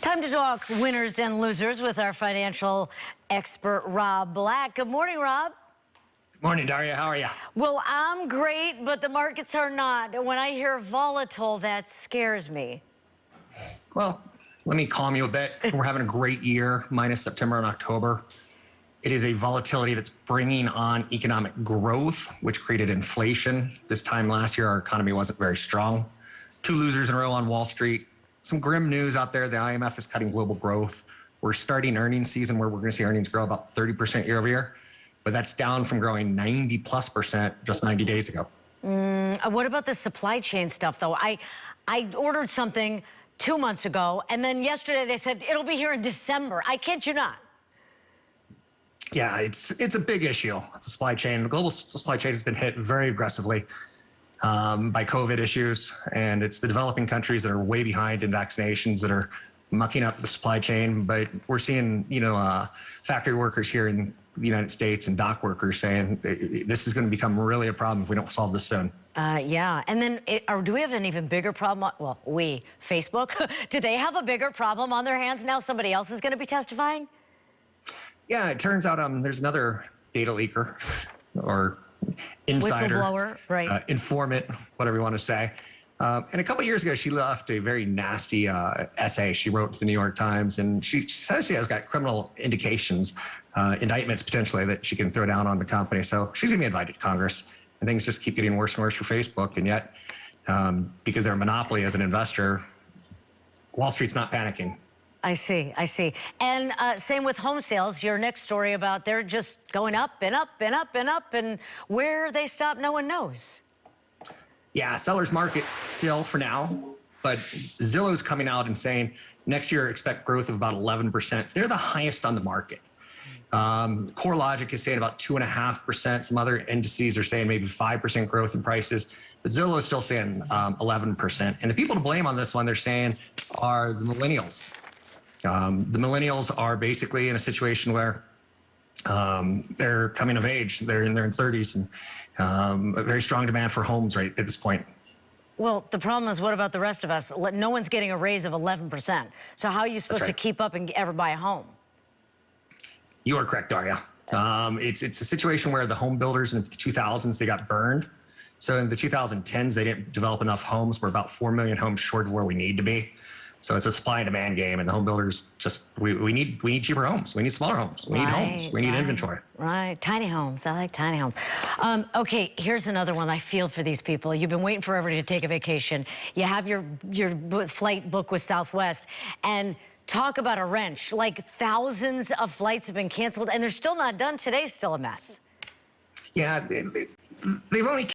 Time to talk winners and losers with our financial expert, Rob Black. Good morning, Rob. Morning, Daria. How are you? Well, I'm great, but the markets are not. When I hear volatile, that scares me. Well, let me calm you a bit. We're having a great year, minus September and October. It is a volatility that's bringing on economic growth, which created inflation. This time last year, our economy wasn't very strong. Two losers in a row on Wall Street. Some grim news out there. The IMF is cutting global growth. We're starting earnings season where we're going to see earnings grow about 30% year over year, but that's down from growing 90+% just 90 days ago. What about the supply chain stuff, though? I ordered something 2 months ago, and then yesterday they said it'll be here in December. I kid you not. Yeah, it's a big issue. The supply chain, the global supply chain has been hit very aggressively by COVID issues, and it's the developing countries that are way behind in vaccinations that are mucking up the supply chain. But we're seeing, factory workers here in the United States and dock workers saying this is going to become really a problem if we don't solve this soon. Yeah, and then do we have an even bigger problem? Well, Facebook, do they have a bigger problem on their hands now? Somebody else is going to be testifying? Yeah, it turns out there's another data leaker or insider, whistleblower, right? Informant, whatever you want to say. And a couple of years ago, she left a very nasty essay she wrote to the New York Times, and she says she has got criminal indications, indictments potentially that she can throw down on the company. So she's going to be invited to Congress, and things just keep getting worse and worse for Facebook. And yet, because they're a monopoly as an investor, Wall Street's not panicking. I see. And same with home sales. Your next story about they're just going up and up and up and up, and where they stop, no one knows. Yeah, seller's market still for now, but Zillow's coming out and saying next year expect growth of about 11%. They're the highest on the market. CoreLogic is saying about 2.5%. Some other indices are saying maybe 5% growth in prices, but Zillow is still saying 11%. And the people to blame on this one, they're saying, are the millennials. The millennials are basically in a situation where they're coming of age. They're in their 30s, and a very strong demand for homes right at this point. Well, the problem is, what about the rest of us? No one's getting a raise of 11%. So how are you supposed to keep up and ever buy a home? You are correct, Daria. It's a situation where the home builders in the 2000s, they got burned. So in the 2010s, they didn't develop enough homes. We're about 4 million homes short of where we need to be. So it's a supply and demand game, and the home builders we need cheaper homes. We need smaller homes. We need homes. We need inventory. Right, tiny homes. I like tiny homes. Okay, here's another one. I feel for these people. You've been waiting forever to take a vacation. You have your flight booked with Southwest, and talk about a wrench. Like thousands of flights have been canceled, and they're still not done. Today's still a mess. Yeah, they've only